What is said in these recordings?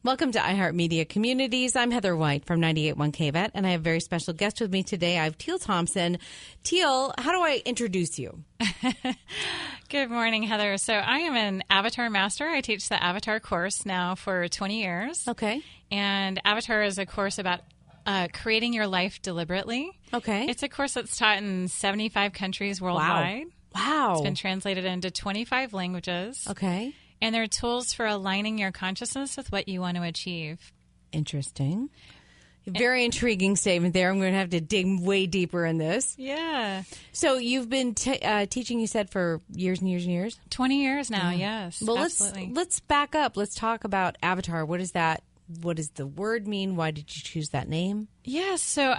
Welcome to iHeart Media Communities. I'm Heather White from 98.1 KVET, and I have a very special guest with me today. I have Teal Thompson. Teal, how do I introduce you? Good morning, Heather. So I am an Avatar Master. I teach the Avatar course now for 20 years. Okay. And Avatar is a course about creating your life deliberately. Okay. It's a course that's taught in 75 countries worldwide. Wow. It's been translated into 25 languages. Okay. And they're tools for aligning your consciousness with what you want to achieve. Interesting. Very intriguing statement there. I'm going to have to dig way deeper in this. Yeah. So you've been teaching, you said, for years and years and years? 20 years now, yes. Well, absolutely. let's back up. Let's talk about Avatar. What is that? What does the word mean? Why did you choose that name? Yes. So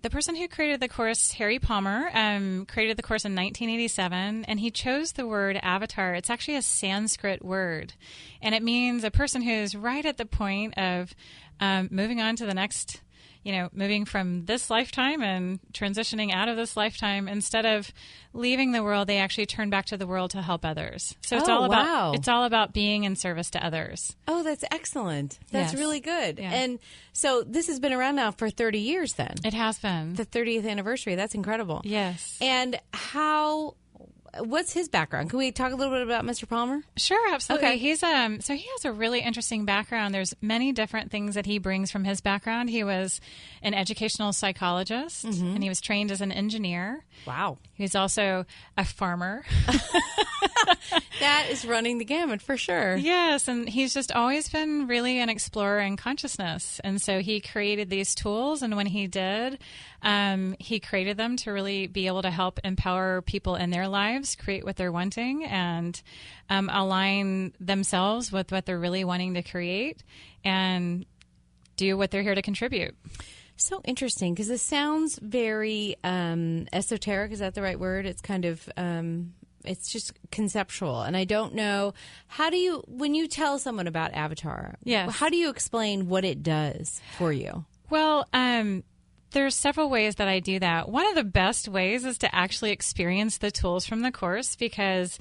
the person who created the course, Harry Palmer, created the course in 1987, and he chose the word avatar. It's actually a Sanskrit word, and it means a person who's right at the point of moving on to the next, moving from this lifetime and transitioning out of this lifetime. Instead of leaving the world, they actually turn back to the world to help others. So it's all about being in service to others. Oh, that's excellent. That's really good. Yeah. And so this has been around now for 30 years then. It has been. The 30th anniversary. That's incredible. Yes. And what's his background? Can we talk a little bit about Mr. Palmer? Sure, absolutely. Okay. He's so he has a really interesting background. There's many different things that he brings from his background. He was an educational psychologist, and he was trained as an engineer. Wow. He's also a farmer. That is running the gamut for sure. Yes, and he's just always been really an explorer in consciousness. And so he created these tools, and when he did, he created them to really be able to help empower people in their lives, create what they're wanting, and align themselves with what they're really wanting to create and do what they're here to contribute. So interesting, because this sounds very esoteric. Is that the right word? It's kind of... it's just conceptual. And I don't know, when you tell someone about Avatar, yes, how do you explain what it does for you? Well, there's several ways that I do that. One of the best ways is to actually experience the tools from the course, because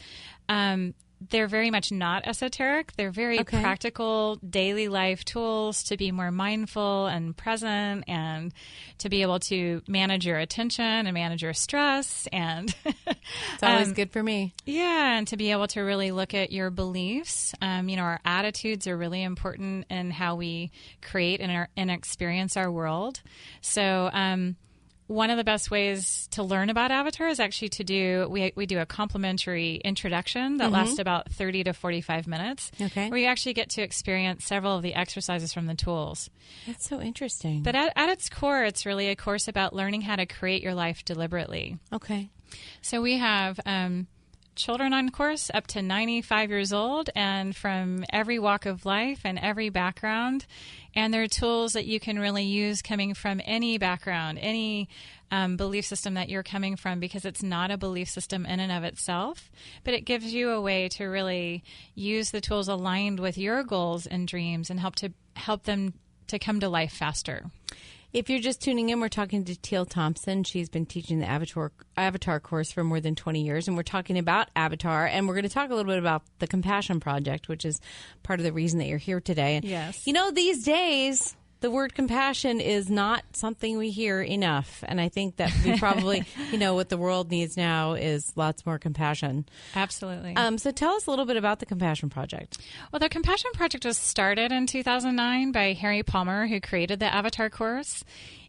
they're very much not esoteric. They're very practical daily life tools to be more mindful and present, and to be able to manage your attention and manage your stress. And it's always good for me. Yeah, and to be able to really look at your beliefs. Our attitudes are really important in how we create and experience our world. So, one of the best ways to learn about Avatar is actually we do a complimentary introduction that lasts about 30 to 45 minutes, where you actually get to experience several of the exercises from the tools. That's so interesting. But at its core, it's really a course about learning how to create your life deliberately. Okay. So we have children on course up to 95 years old, and from every walk of life and every background. And they're tools that you can really use coming from any background, any belief system that you're coming from, because it's not a belief system in and of itself, but it gives you a way to really use the tools aligned with your goals and dreams and help them to come to life faster. If you're just tuning in, we're talking to Teal Thompson. She's been teaching the Avatar course for more than 20 years, and we're talking about Avatar, and we're going to talk a little bit about the Compassion Project, which is part of the reason that you're here today. And, yes. These days, the word compassion is not something we hear enough, and I think that we probably, what the world needs now is lots more compassion. Absolutely. So tell us a little bit about the Compassion Project. Well, the Compassion Project was started in 2009 by Harry Palmer, who created the Avatar course.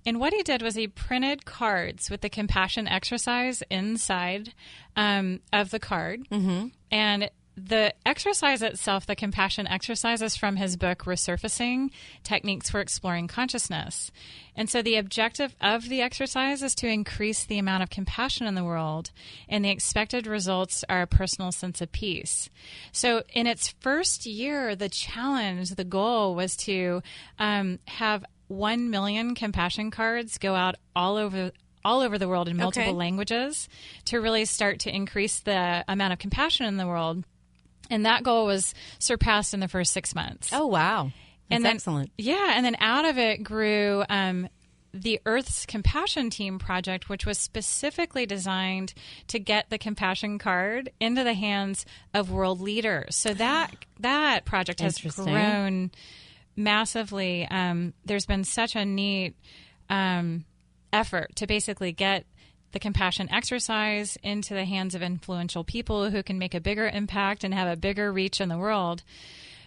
And what he did was he printed cards with the compassion exercise inside of the card. Mm-hmm. And the exercise itself, the compassion exercise, is from his book, ReSurfacing, Techniques for Exploring Consciousness. And so the objective of the exercise is to increase the amount of compassion in the world, and the expected results are a personal sense of peace. So in its first year, the goal was to have 1 million compassion cards go out all over the world in multiple languages, to really start to increase the amount of compassion in the world. And that goal was surpassed in the first 6 months. Oh, wow. That's excellent. Yeah. And then out of it grew the Earth's Compassion Team project, which was specifically designed to get the compassion card into the hands of world leaders. So that project has grown massively. There's been such a neat effort to basically get the compassion exercise into the hands of influential people who can make a bigger impact and have a bigger reach in the world.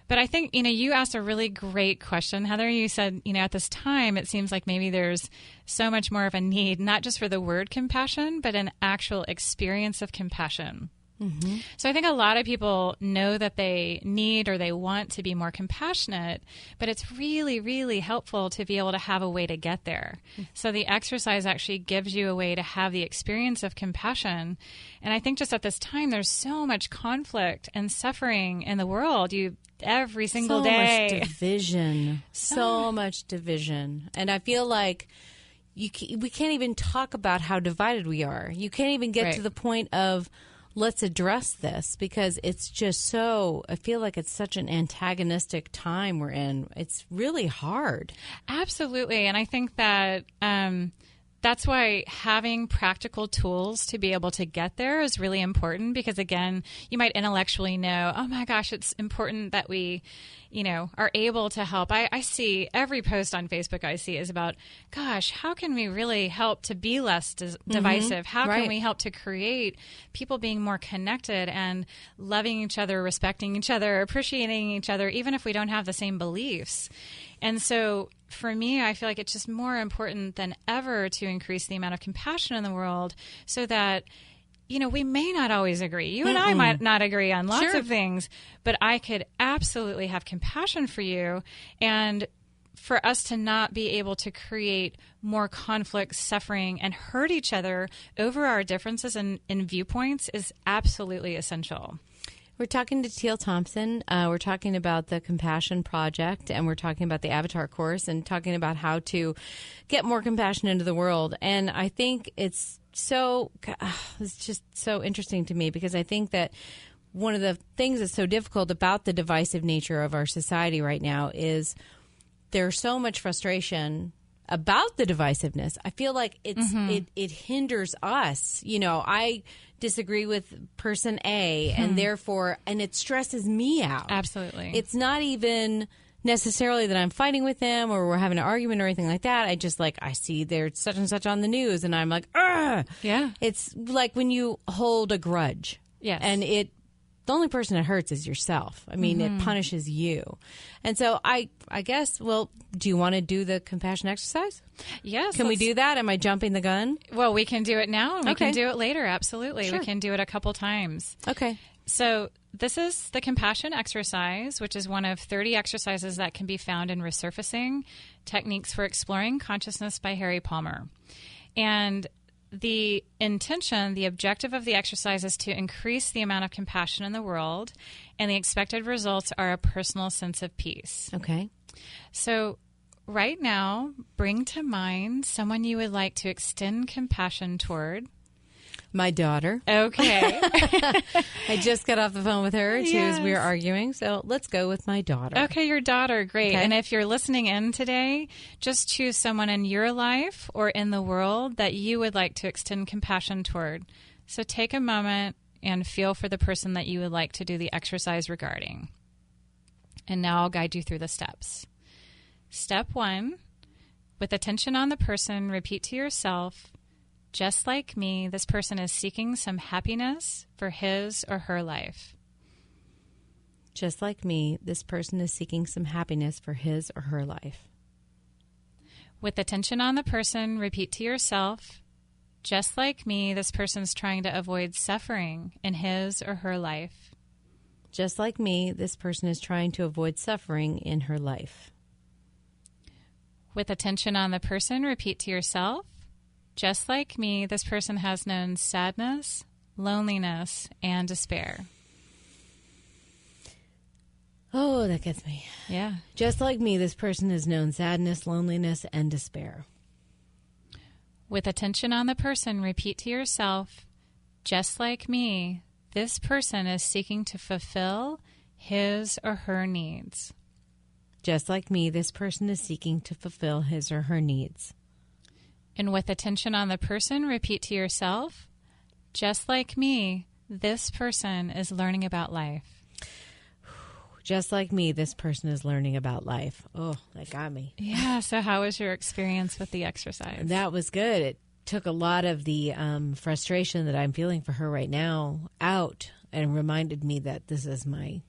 But I think, you asked a really great question, Heather. You said, at this time, it seems like maybe there's so much more of a need, not just for the word compassion, but an actual experience of compassion. Mm-hmm. So I think a lot of people know that they need or they want to be more compassionate, but it's really, really helpful to be able to have a way to get there. Mm-hmm. So the exercise actually gives you a way to have the experience of compassion. And I think just at this time, there's so much conflict and suffering in the world. Every single day. So much division. So much division. And I feel like we can't even talk about how divided we are. You can't even get to the point of, let's address this, because it's just I feel like it's such an antagonistic time we're in. It's really hard. Absolutely. And I think that that's why having practical tools to be able to get there is really important, because, again, you might intellectually know, oh, my gosh, it's important that we, are able to help. I see every post on Facebook I see is about, gosh, how can we really help to be less divisive? How can we help to create people being more connected and loving each other, respecting each other, appreciating each other, even if we don't have the same beliefs? And so for me, I feel like it's just more important than ever to increase the amount of compassion in the world, so that, we may not always agree. You and I might not agree on lots of things, but I could absolutely have compassion for you. And for us to not be able to create more conflict, suffering, and hurt each other over our differences in viewpoints is absolutely essential. We're talking to Teal Thompson. We're talking about the Compassion Project, and we're talking about the Avatar course, and talking about how to get more compassion into the world. And I think it's just so interesting to me, because I think that one of the things that's so difficult about the divisive nature of our society right now is there's so much frustration about the divisiveness. I feel like it hinders us. I disagree with person A, and therefore, and it stresses me out. Absolutely. It's not even necessarily that I'm fighting with them or we're having an argument or anything like that. I just I see there's such and such on the news, and I'm like, ugh. Yeah. It's like when you hold a grudge. Yes. And the only person it hurts is yourself. I mean, it punishes you. And so I guess, do you want to do the compassion exercise? Yes. Can we do that? Am I jumping the gun? Well, we can do it now, and we can do it later. Absolutely. Sure. We can do it a couple times. Okay. So this is the compassion exercise, which is one of 30 exercises that can be found in ReSurfacing, Techniques for Exploring Consciousness by Harry Palmer. And the intention, the objective of the exercise is to increase the amount of compassion in the world, and the expected results are a personal sense of peace. Okay. So right now, bring to mind someone you would like to extend compassion toward. My daughter. Okay. I just got off the phone with her. Yes. We were arguing. So let's go with my daughter. Okay, your daughter. Great. Okay. And if you're listening in today, just choose someone in your life or in the world that you would like to extend compassion toward. So take a moment and feel for the person that you would like to do the exercise regarding. And now I'll guide you through the steps. Step 1, with attention on the person, repeat to yourself, just like me, this person is seeking some happiness for his or her life. Just like me, this person is seeking some happiness for his or her life. With attention on the person, repeat to yourself, just like me, this person's trying to avoid suffering in his or her life. Just like me, this person is trying to avoid suffering in her life. With attention on the person, repeat to yourself, just like me, this person has known sadness, loneliness, and despair. Oh, that gets me. Yeah. Just like me, this person has known sadness, loneliness, and despair. With attention on the person, repeat to yourself, just like me, this person is seeking to fulfill his or her needs. Just like me, this person is seeking to fulfill his or her needs. And with attention on the person, repeat to yourself, just like me, this person is learning about life. just like me, this person is learning about life. Oh, that got me. Yeah. So how was your experience with the exercise? That was good. It took a lot of the frustration that I'm feeling for her right now out and reminded me that this is my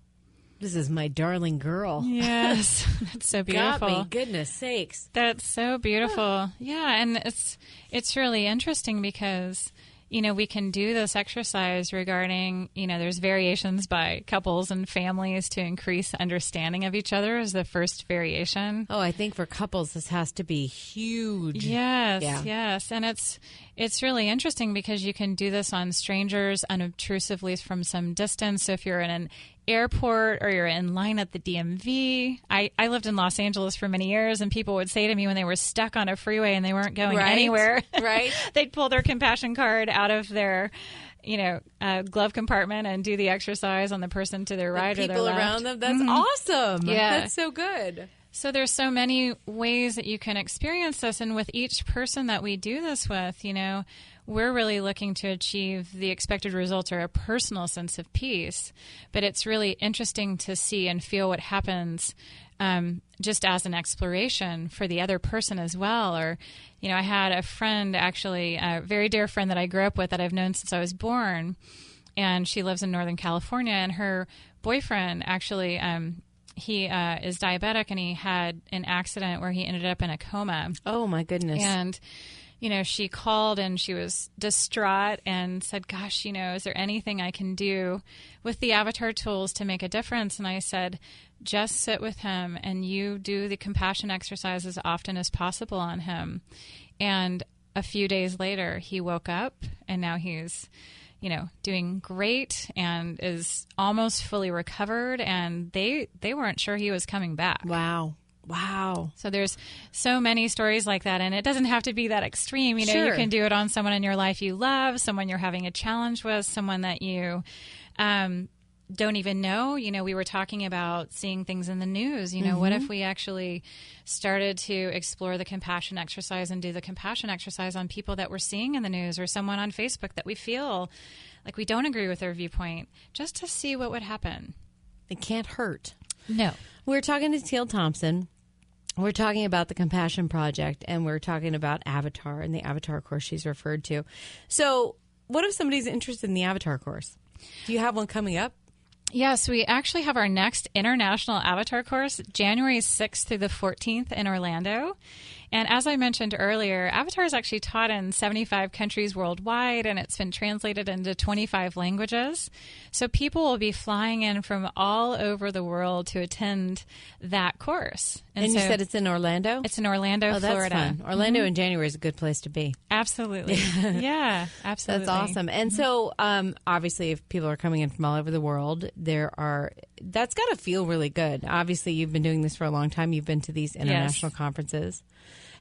darling girl. Yes. That's so beautiful. Got me. Goodness sakes. That's so beautiful. Yeah. And it's really interesting because, we can do this exercise regarding, there's variations by couples and families to increase understanding of each other as the first variation. Oh, I think for couples, this has to be huge. Yes, yeah. Yes. And it's really interesting because you can do this on strangers unobtrusively from some distance. So if you're in an airport or you're in line at the DMV. I lived in Los Angeles for many years, and people would say to me when they were stuck on a freeway and they weren't going anywhere, right? They'd pull their compassion card out of their glove compartment and do the exercise on the person to their right or their left. People around them. That's awesome. Yeah. That's so good. So there's so many ways that you can experience this. And with each person that we do this with, we're really looking to achieve the expected results or a personal sense of peace. But it's really interesting to see and feel what happens just as an exploration for the other person as well. Or, I had a friend, actually, a very dear friend that I grew up with that I've known since I was born. And she lives in Northern California. And her boyfriend actually... he is diabetic, and he had an accident where he ended up in a coma. Oh, my goodness. And, she called and she was distraught and said, gosh, is there anything I can do with the avatar tools to make a difference? And I said, just sit with him and you do the compassion exercise as often as possible on him. And a few days later, he woke up, and now he's doing great and is almost fully recovered, and they weren't sure he was coming back. Wow. So there's so many stories like that, and it doesn't have to be that extreme. Sure. You can do it on someone in your life you love, someone you're having a challenge with, someone that you don't even know. We were talking about seeing things in the news. What if we actually started to explore the compassion exercise and do the compassion exercise on people that we're seeing in the news, or someone on Facebook that we feel like we don't agree with their viewpoint, just to see what would happen. It can't hurt. No. We're talking to Teal Thompson. We're talking about the Compassion Project, and we're talking about Avatar and the Avatar course she's referred to. So what if somebody's interested in the Avatar course? Do you have one coming up? Yes, we actually have our next international Avatar course, January 6th through the 14th in Orlando. And as I mentioned earlier, Avatar is actually taught in 75 countries worldwide, and it's been translated into 25 languages. So people will be flying in from all over the world to attend that course. And so, you said it's in Orlando? It's in Orlando, Florida. Fun. Orlando in January is a good place to be. Absolutely. Yeah, absolutely. That's awesome. And so obviously if people are coming in from all over the world, that's got to feel really good. Obviously you've been doing this for a long time. You've been to these international conferences.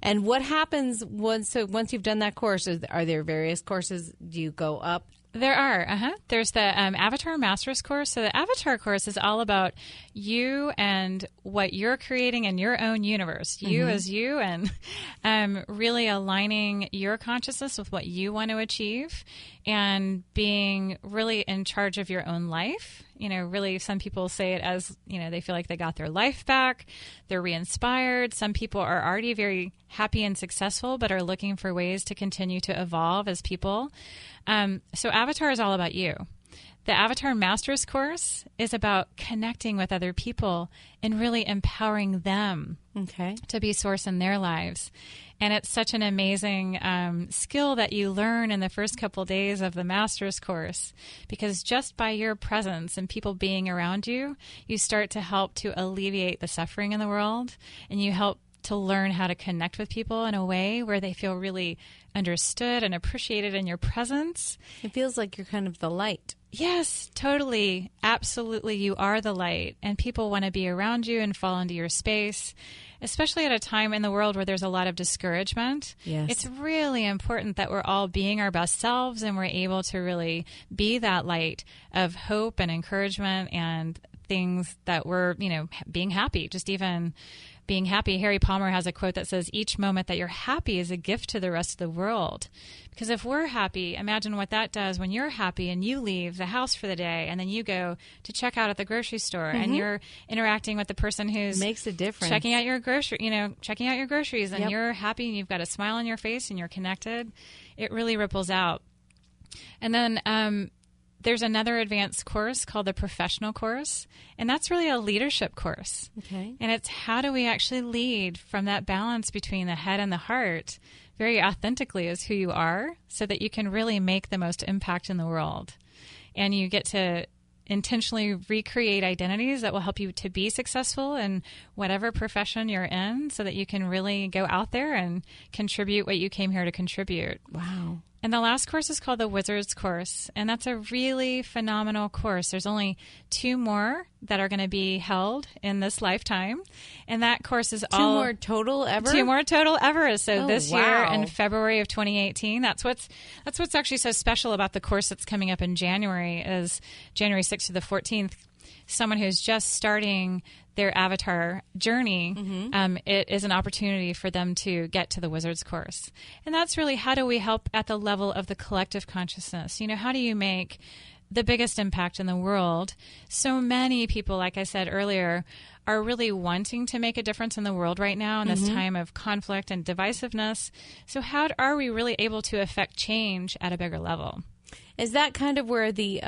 And what happens once you've done that course? Are there various courses? Do you go up? There are. There's the Avatar Master's course. So the Avatar course is all about you and what you're creating in your own universe. You as you, and really aligning your consciousness with what you want to achieve, and being really in charge of your own life. Really, some people say it as, they feel like they got their life back. They're re-inspired. Some people are already very happy and successful, but are looking for ways to continue to evolve as people. So Avatar is all about you. The Avatar Master's course is about connecting with other people and really empowering them to be source in their lives. And it's such an amazing skill that you learn in the first couple days of the Master's course, because just by your presence and people being around you, you start to help to alleviate the suffering in the world, and you help to learn how to connect with people in a way where they feel really understood and appreciated in your presence. It feels like you're kind of the light. Yes, totally. Absolutely. You are the light, and people want to be around you and fall into your space, especially at a time in the world where there's a lot of discouragement. Yes. It's really important that we're all being our best selves, and we're able to really be that light of hope and encouragement and things that we're, being happy, just even being happy. Harry Palmer has a quote that says, each moment that you're happy is a gift to the rest of the world. Because if we're happy, imagine what that does when you're happy and you leave the house for the day and then you go to check out at the grocery store and you're interacting with the person who's makes a difference. Checking out your groceries and you're happy and you've got a smile on your face and you're connected. It really ripples out. And then there's another advanced course called the professional course, and that's really a leadership course. Okay. And it's how do we actually lead from that balance between the head and the heart very authentically as who you are so that you can really make the most impact in the world. And you get to intentionally recreate identities that will help you to be successful in whatever profession you're in so that you can really go out there and contribute what you came here to contribute. Wow. And the last course is called the Wizards course, and that's a really phenomenal course. There's only 2 more that are going to be held in this lifetime, and that course is 2 more total ever? 2 more total ever. So this year in February of 2018, that's what's actually so special about the course that's coming up in January is January 6th to the 14th. Someone who's just starting their avatar journey, it is an opportunity for them to get to the Wizards course. And that's really how do we help at the level of the collective consciousness? How do you make the biggest impact in the world? So many people, like I said earlier, are really wanting to make a difference in the world right now in this time of conflict and divisiveness. So how are we really able to affect change at a bigger level? Is that kind of where the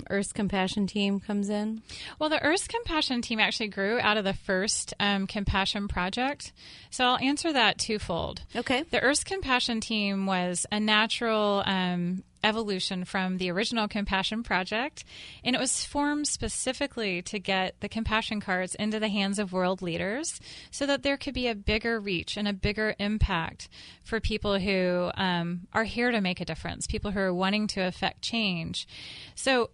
Earth's Compassion team comes in? Well, the Earth's Compassion team actually grew out of the first Compassion Project. So I'll answer that twofold. Okay. The Earth's Compassion team was a natural evolution from the original Compassion Project, and it was formed specifically to get the compassion cards into the hands of world leaders so that there could be a bigger reach and a bigger impact for people who are here to make a difference, people who are wanting to affect change. So,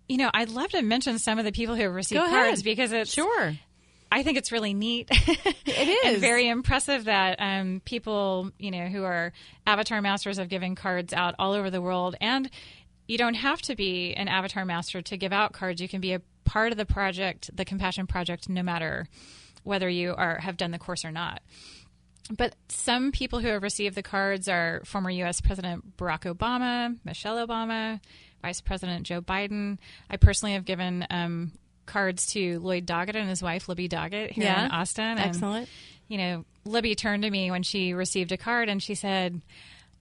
I'd love to mention some of the people who have received cards because it's sure. I think it's really neat. It is. And very impressive that people, who are avatar masters have given cards out all over the world. And you don't have to be an avatar master to give out cards. You can be a part of the project, the Compassion Project, no matter whether you have done the course or not. But some people who have received the cards are former U.S. President Barack Obama, Michelle Obama, Vice President Joe Biden. I personally have given cards to Lloyd Doggett and his wife, Libby Doggett, here in Austin. And, excellent. Libby turned to me when she received a card and she said,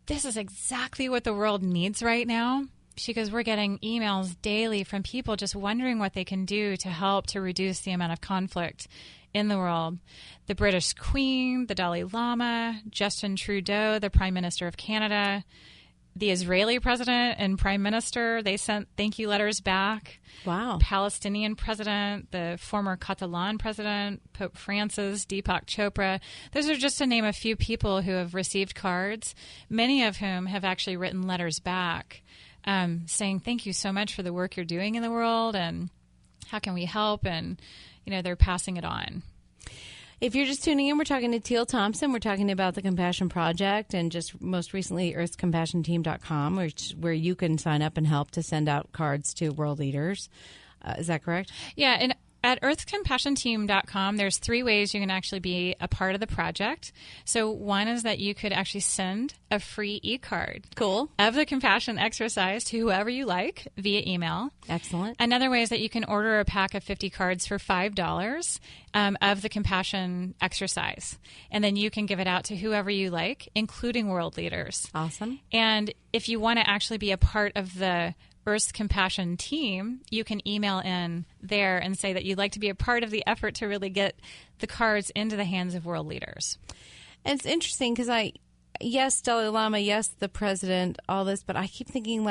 "This is exactly what the world needs right now." She goes, "We're getting emails daily from people just wondering what they can do to help to reduce the amount of conflict in the world." The British Queen, the Dalai Lama, Justin Trudeau, the Prime Minister of Canada, the Israeli president and prime minister, they sent thank you letters back. Wow. Palestinian president, the former Catalan president, Pope Francis, Deepak Chopra. Those are just to name a few people who have received cards, many of whom have actually written letters back saying thank you so much for the work you're doing in the world and how can we help? And, they're passing it on. If you're just tuning in, we're talking to Teal Thompson. We're talking about the Compassion Project and just most recently earthscompassionteam.com, where you can sign up and help to send out cards to world leaders. Is that correct? Yeah, and at earthscompassionteam.com, there's 3 ways you can actually be a part of the project. So one is that you could actually send a free e-card. Cool. Of the compassion exercise to whoever you like via email. Excellent. Another way is that you can order a pack of 50 cards for $5 of the compassion exercise. And then you can give it out to whoever you like, including world leaders. Awesome. And if you want to actually be a part of the Earth's Compassion team, you can email in there and say that you'd like to be a part of the effort to really get the cards into the hands of world leaders. And it's interesting because yes, Dalai Lama, yes, the president, all this, but I keep thinking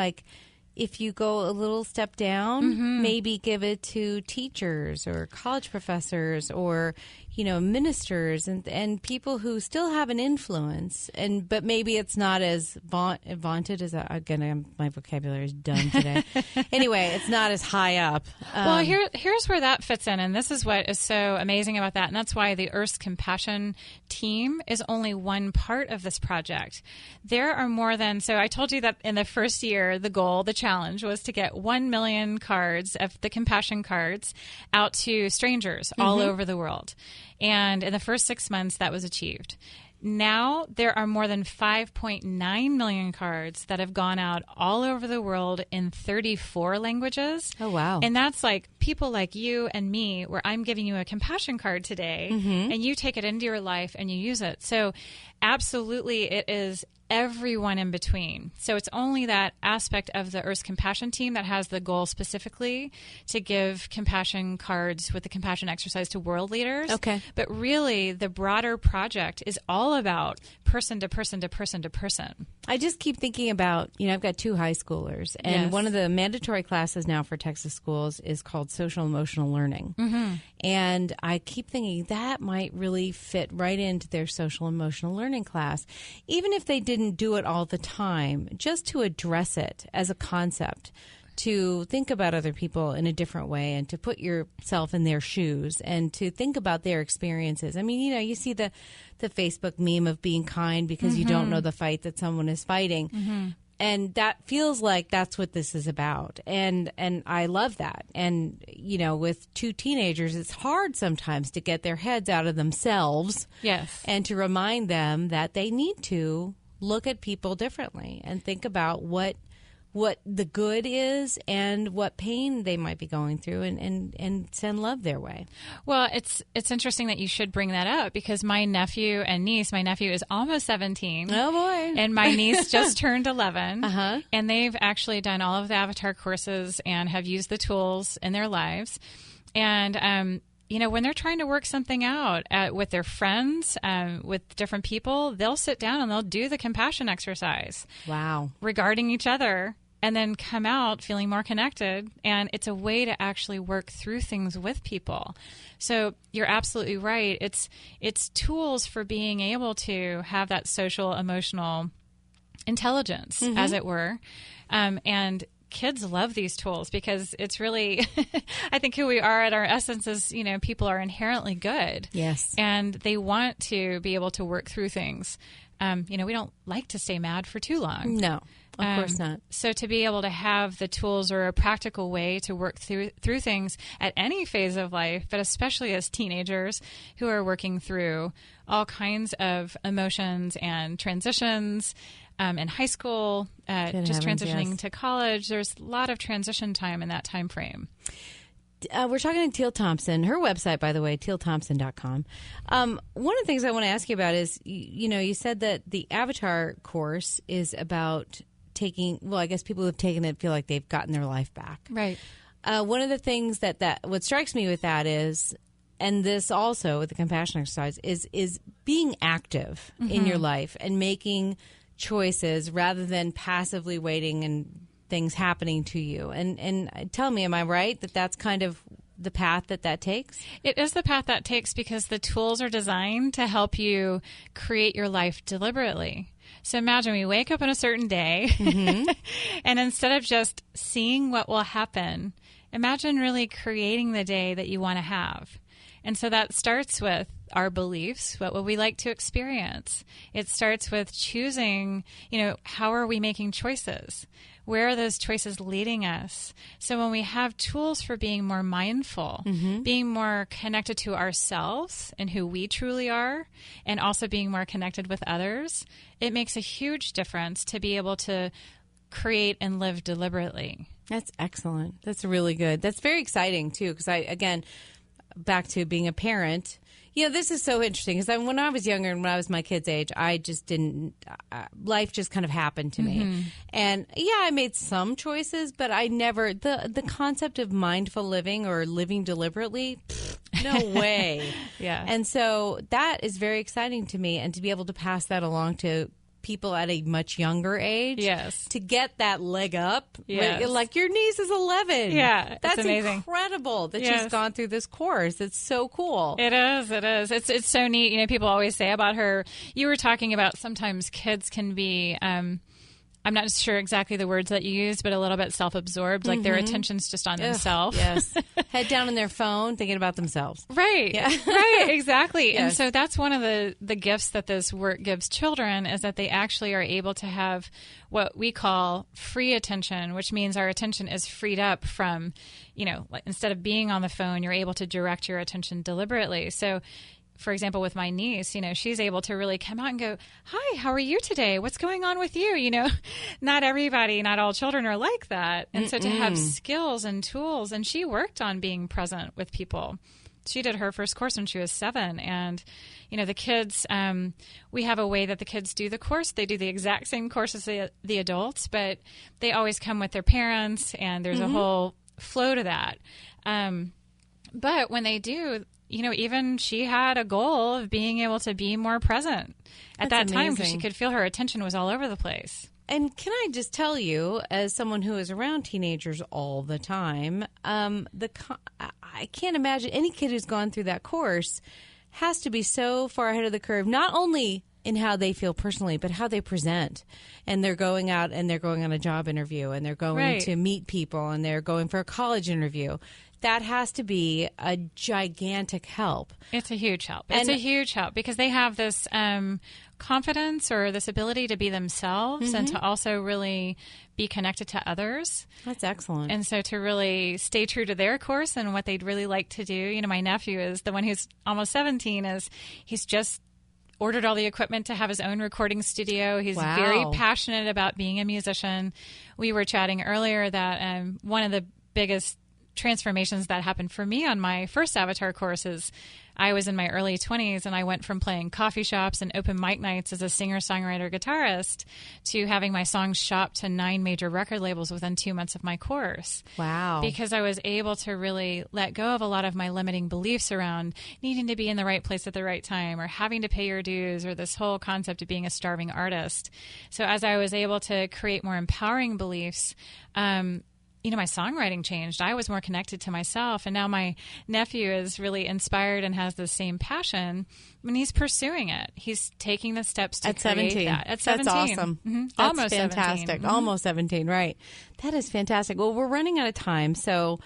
if you go a little step down, maybe give it to teachers or college professors or ministers and people who still have an influence, but maybe it's not as vaunted as again. My vocabulary is done today. Anyway, it's not as high up. Well, here's where that fits in, and this is what is so amazing about that, and that's why the Earth's Compassion team is only one part of this project. There are more than, so I told you that in the first year, the challenge was to get 1 million cards of the compassion cards out to strangers all over the world. And in the first 6 months, that was achieved. Now there are more than 5.9 million cards that have gone out all over the world in 34 languages. Oh, wow. And that's like people like you and me, where I'm giving you a compassion card today, and you take it into your life and you use it. So absolutely, it is everyone in between. So it's only that aspect of the Earth's Compassion team that has the goal specifically to give compassion cards with the compassion exercise to world leaders. Okay. But really, the broader project is all about person to person to person to person. I just keep thinking about, I've got 2 high schoolers, and one of the mandatory classes now for Texas schools is called social emotional learning. And I keep thinking that might really fit right into their social emotional learning class, even if they didn't do it all the time, just to address it as a concept, to think about other people in a different way and to put yourself in their shoes and to think about their experiences. I mean, you see the Facebook meme of being kind because you don't know the fight that someone is fighting. And that feels like that's what this is about. And I love that. And, with 2 teenagers, it's hard sometimes to get their heads out of themselves. Yes. And to remind them that they need to look at people differently and think about what the good is and what pain they might be going through and send love their way. Well, it's interesting that you should bring that up because my nephew and niece, my nephew is almost 17. Oh, boy. And my niece just turned 11. And they've actually done all of the Avatar courses and have used the tools in their lives. And, when they're trying to work something out with their friends, with different people, they'll sit down and they'll do the compassion exercise. Wow. Regarding each other, and then come out feeling more connected. And it's a way to actually work through things with people. So you're absolutely right. It's tools for being able to have that social emotional intelligence, as it were. And kids love these tools because it's really, I think who we are at our essence is, people are inherently good. Yes. And they want to be able to work through things. We don't like to stay mad for too long. No, of course not. So to be able to have the tools or a practical way to work through things at any phase of life, but especially as teenagers who are working through all kinds of emotions and transitions, in high school, just transitioning to college. There's a lot of transition time in that time frame. We're talking to Teal Thompson. Her website, by the way, tealthompson.com. One of the things I want to ask you about is, you said that the Avatar course is about I guess people who have taken it feel like they've gotten their life back. Right. One of the things what strikes me with that is, and this also with the compassion exercise, is being active in your life and making choices rather than passively waiting and things happening to you. And tell me, am I right that that's kind of the path that takes? It is the path that takes because the tools are designed to help you create your life deliberately. So imagine we wake up on a certain day and instead of just seeing what will happen, imagine really creating the day that you want to have. And so that starts with our beliefs. What would we like to experience? It starts with choosing, how are we making choices? Where are those choices leading us? So when we have tools for being more mindful, being more connected to ourselves and who we truly are, and also being more connected with others, it makes a huge difference to be able to create and live deliberately. That's excellent. That's really good. That's very exciting, too, because back to being a parent, this is so interesting because when I was younger and when I was my kid's age, I just didn't, life just kind of happened to me. And I made some choices, but I never, the concept of mindful living or living deliberately, no way. Yeah. And so that is very exciting to me, and to be able to pass that along to people at a much younger age. Yes. To get that leg up. Yes. Like your niece is 11. Yeah. That's amazing. Incredible that Yes. she's gone through this course. It's so cool. It is. It's so neat. You know, people always say about her, you were talking about sometimes kids can be, I'm not sure exactly the words that you used, but a little bit self-absorbed, like their attention's just on themselves. Yes. Head down in their phone, thinking about themselves. Right. Yeah. Right. Exactly. Yes. And so that's one of the gifts that this work gives children is that they actually are able to have what we call free attention, which means our attention is freed up from, you know, like instead of being on the phone, you're able to direct your attention deliberately. So, for example, with my niece, you know, she's able to really come out and go, hi, how are you today? What's going on with you? You know, not everybody, not all children are like that. And so to have skills and tools, and she worked on being present with people. She did her first course when she was 7. And, you know, the kids, we have a way that the kids do the course. They do the exact same course as the adults, but they always come with their parents, and there's a whole flow to that. But when they do, you know, even she had a goal of being able to be more present at that time because she could feel her attention was all over the place. And can I just tell you, as someone who is around teenagers all the time, I can't imagine any kid who's gone through that course has to be so far ahead of the curve, not only in how they feel personally, but how they present. And they're going out and they're going on a job interview and they're going to meet people and they're going for a college interview. That has to be a gigantic help. It's a huge help. It's a huge help because they have this confidence or this ability to be themselves and to also really be connected to others. That's excellent. And so to really stay true to their course and what they'd really like to do. You know, my nephew is the one who's almost 17. He's just ordered all the equipment to have his own recording studio. He's very passionate about being a musician. We were chatting earlier that one of the biggest transformations that happened for me on my first Avatar course is I was in my early 20s and I went from playing coffee shops and open mic nights as a singer-songwriter guitarist to having my songs shopped to 9 major record labels within 2 months of my course. Wow. Because I was able to really let go of a lot of my limiting beliefs around needing to be in the right place at the right time or having to pay your dues or this whole concept of being a starving artist. So as I was able to create more empowering beliefs, you know, my songwriting changed. I was more connected to myself. And now my nephew is really inspired and has the same passion. And he's pursuing it. He's taking the steps to create that. At 17. That's awesome. That's almost fantastic. 17. Almost 17, right. That is fantastic. Well, we're running out of time. So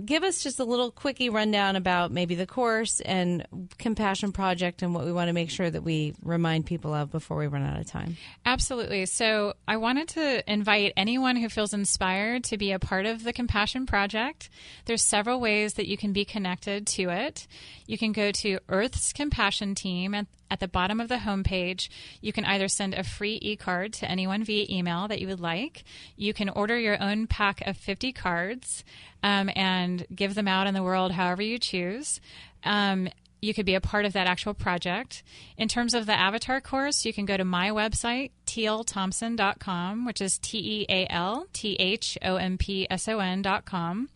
give us just a little quickie rundown about maybe the course and Compassion Project and what we want to make sure that we remind people of before we run out of time. Absolutely. So I wanted to invite anyone who feels inspired to be a part of the Compassion Project. There's several ways that you can be connected to it. You can go to Earth's Compassion Team at the bottom of the homepage. You can either send a free e-card to anyone via email that you would like. You can order your own pack of 50 cards and give them out in the world however you choose. You could be a part of that actual project. In terms of the Avatar course, you can go to my website, tealthompson.com, which is TealThompson.com.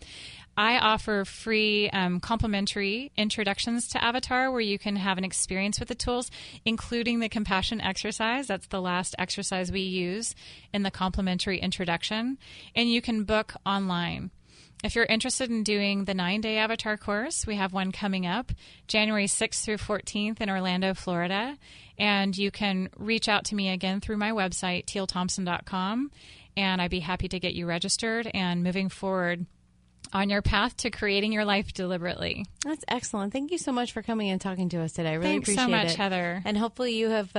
I offer free complimentary introductions to Avatar where you can have an experience with the tools, including the compassion exercise. That's the last exercise we use in the complimentary introduction. And you can book online. If you're interested in doing the 9-day Avatar course, we have one coming up January 6th through 14th in Orlando, Florida. And you can reach out to me again through my website, tealthompson.com, and I'd be happy to get you registered and moving forward on your path to creating your life deliberately. That's excellent. Thank you so much for coming and talking to us today. I really appreciate it. Thanks so much, Heather. And hopefully you have,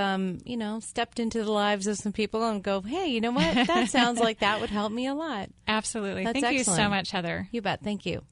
stepped into the lives of some people and go, hey, you know what? That sounds like that would help me a lot. Absolutely. That's Thank excellent. you so much, Heather. You bet. Thank you.